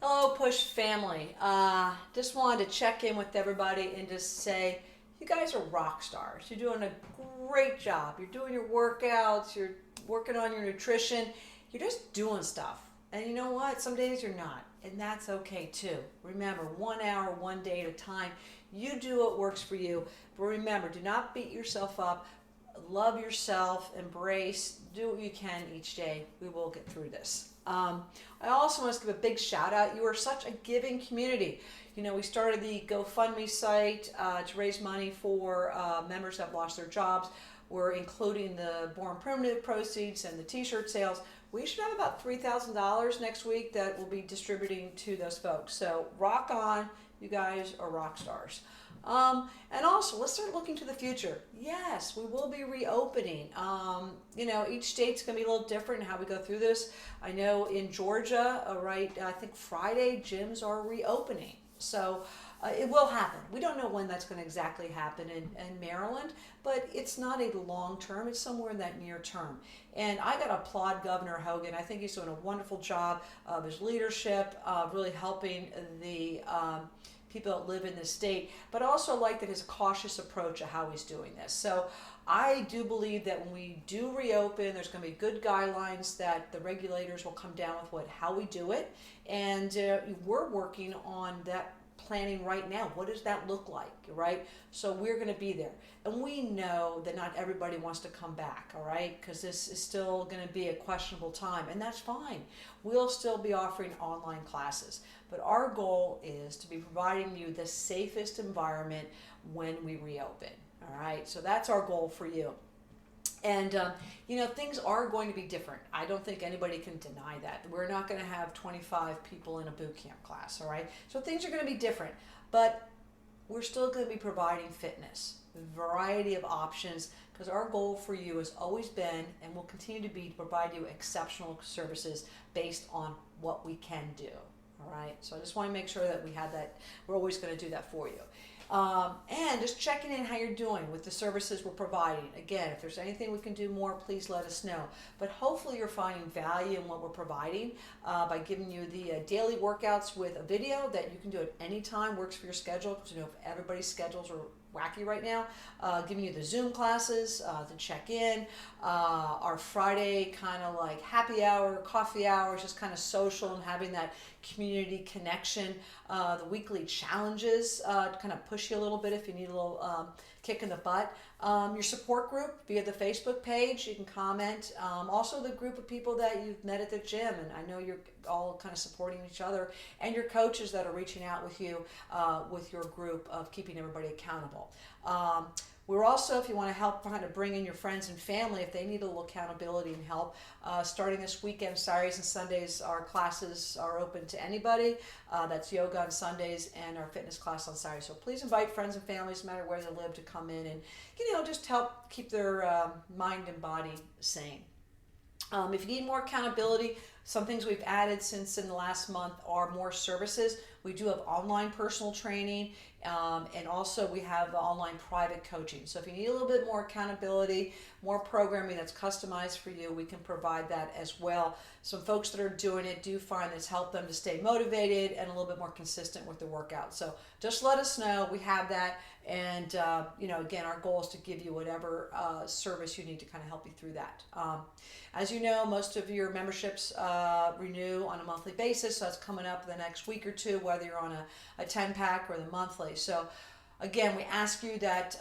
Hello, Push family. Just wanted to check in with everybody and just say, you guys are rock stars. You're doing a great job. You're doing your workouts, you're working on your nutrition, you're just doing stuff. And you know what? Some days you're not, and that's okay too. Remember, 1 hour, one day at a time. You do what works for you. But remember, do not beat yourself up. Love yourself, embrace, do what you can each day. We will get through this. I also want to give a big shout out. You are such a giving community. You know, we started the GoFundMe site to raise money for members that have lost their jobs. We're including the Born Primitive proceeds and the t-shirt sales. We should have about $3,000 next week that we'll be distributing to those folks. So rock on. You guys are rock stars. And also, let's start looking to the future. Yes, we will be reopening. Each state's going to be a little different in how we go through this. I know in Georgia, I think Friday, gyms are reopening. So it will happen. We don't know when that's going to exactly happen in Maryland, but it's not a long term. It's somewhere in that near term. And I got to applaud Governor Hogan. I think he's doing a wonderful job of his leadership, really helping the people that live in the state, but also like that his cautious approach of how he's doing this. So I do believe that when we do reopen, there's going to be good guidelines that the regulators will come down with how we do it. And we're working on that planning right now. What does that look like, right? So we're going to be there. And we know that not everybody wants to come back, all right? Because this is still going to be a questionable time, and that's fine. We'll still be offering online classes. But our goal is to be providing you the safest environment when we reopen, all right? So that's our goal for you. And, things are going to be different. I don't think anybody can deny that. We're not going to have 25 people in a boot camp class, all right? So things are going to be different, but we're still going to be providing fitness, a variety of options, because our goal for you has always been and will continue to be to provide you exceptional services based on what we can do, all right? So I just want to make sure that we have that. We're always going to do that for you. And just checking in how you're doing with the services we're providing. Again, if there's anything we can do more, please let us know. But hopefully you're finding value in what we're providing by giving you the daily workouts with a video that you can do at any time, works for your schedule, because everybody's schedules are wacky right now. Giving you the Zoom classes to check in, our Friday kind of like happy hour, coffee hours, just kind of social and having that community connection, the weekly challenges to kind of push you a little bit if you need a little kick in the butt. Your support group via the Facebook page, you can comment. Also the group of people that you've met at the gym, and I know you're all kind of supporting each other, and your coaches that are reaching out with you with your group of keeping everybody accountable. We're also, if you want to help kind of bring in your friends and family, if they need a little accountability and help, starting this weekend, Saturdays and Sundays, our classes are open to anybody. That's yoga on Sundays and our fitness class on Saturdays. So please invite friends and families, no matter where they live, to come in and, just help keep their mind and body sane. If you need more accountability, some things we've added since in the last month are more services. We do have online personal training, and also we have online private coaching. So if you need a little bit more accountability, more programming that's customized for you, we can provide that as well. Some folks that are doing it do find it's helped them to stay motivated and a little bit more consistent with their workout. So just let us know. We have that. And, again, our goal is to give you whatever service you need to kind of help you through that. As you know, most of your memberships renew on a monthly basis. So that's coming up in the next week or two, whether you're on a 10-pack or the monthly. So again, we ask you that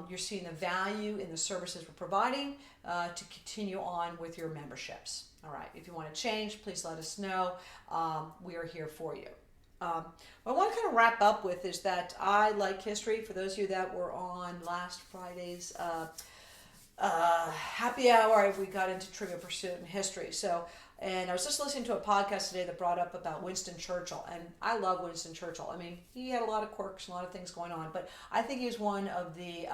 you're seeing the value in the services we're providing to continue on with your memberships. All right. If you want to change, please let us know. We are here for you. What I want to kind of wrap up with is that I like history. For those of you that were on last Friday's happy hour, we got into Trivial Pursuit and history. And I was just listening to a podcast today that brought up about Winston Churchill, and I love Winston Churchill. I mean, he had a lot of quirks and a lot of things going on, but I think he was one of the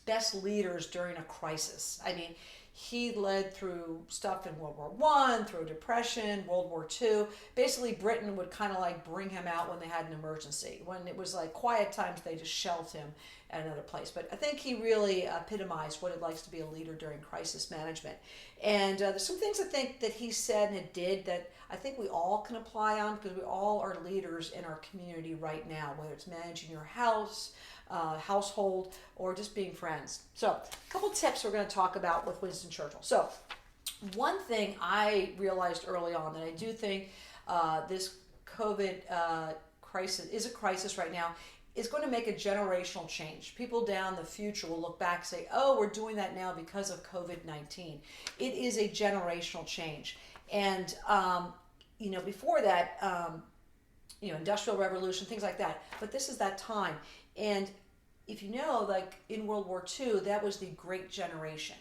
best leaders during a crisis. I mean, He led through stuff in World War One, through Depression, World War Two. Basically, Britain would kind of like bring him out when they had an emergency. When it was like quiet times, they just shelved him at another place. But I think he really epitomized what it likes to be a leader during crisis management. And there's some things I think that he said and did that I think we all can apply on, because we all are leaders in our community right now, whether it's managing your house, household, or just being friends. So a couple tips we're going to talk about with Winston Churchill. So one thing I realized early on that I do think this COVID crisis is a crisis right now, is going to make a generational change. People down the future will look back and say, oh, we're doing that now because of COVID-19. It is a generational change. And, before that, Industrial Revolution, things like that. But this is that time. And if you know, like in World War II, that was the Great Generation.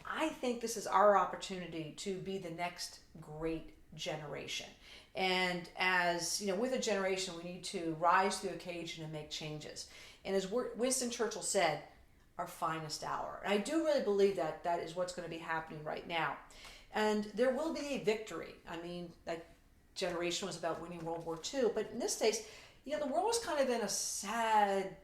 I think this is our opportunity to be the next great generation. And as with a generation, we need to rise to the occasion and make changes. And as Winston Churchill said, our finest hour. And I do really believe that that is what's going to be happening right now. And there will be a victory. I mean, that generation was about winning World War II, but in this case, the world was kind of in a sad,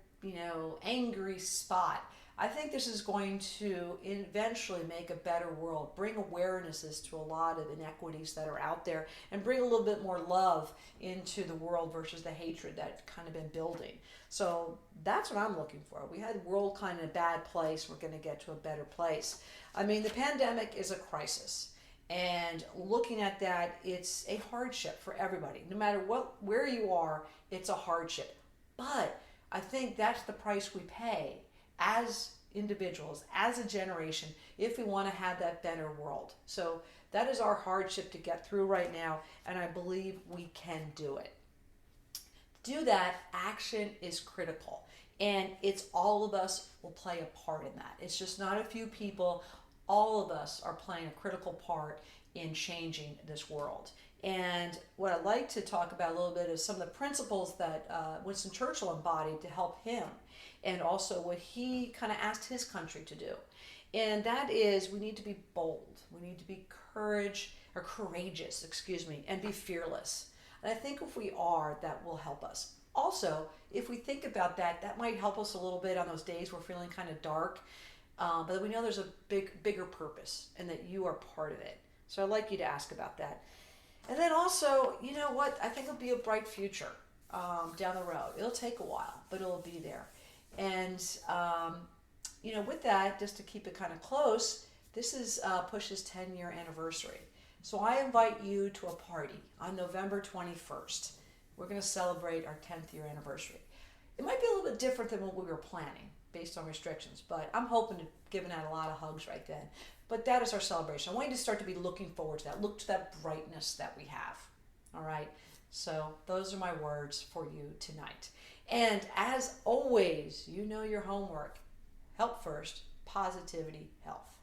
angry spot. I think this is going to eventually make a better world, bring awarenesses to a lot of inequities that are out there, and bring a little bit more love into the world versus the hatred that's kind of been building. So that's what I'm looking for. We had the world kind of in a bad place. We're going to get to a better place. I mean, the pandemic is a crisis. And looking at that, it's a hardship for everybody. No matter where you are, it's a hardship. But I think that's the price we pay as individuals, as a generation, if we want to have that better world. So that is our hardship to get through right now, and I believe we can do it. To do that, action is critical, and it's all of us will play a part in that. It's just not a few people. All of us are playing a critical part in changing this world. And what I'd like to talk about a little bit is some of the principles that Winston Churchill embodied to help him, and also what he kind of asked his country to do. And that is, we need to be bold. We need to be courageous, and be fearless. And I think if we are, that will help us. Also, if we think about that, that might help us a little bit on those days we're feeling kind of dark. But we know there's a bigger purpose, and that you are part of it. So I'd like you to ask about that. And then also, you know what? I think it'll be a bright future down the road. It'll take a while, but it'll be there. And, with that, just to keep it kind of close, this is Push's 10-year anniversary. So I invite you to a party on November 21st. We're going to celebrate our 10th year anniversary. It might be a little bit different than what we were planning based on restrictions, but I'm hoping to give out a lot of hugs right then. But that is our celebration. I want you to start to be looking forward to that. Look to that brightness that we have. All right? So those are my words for you tonight. And as always, you know your homework. Help first, positivity, health.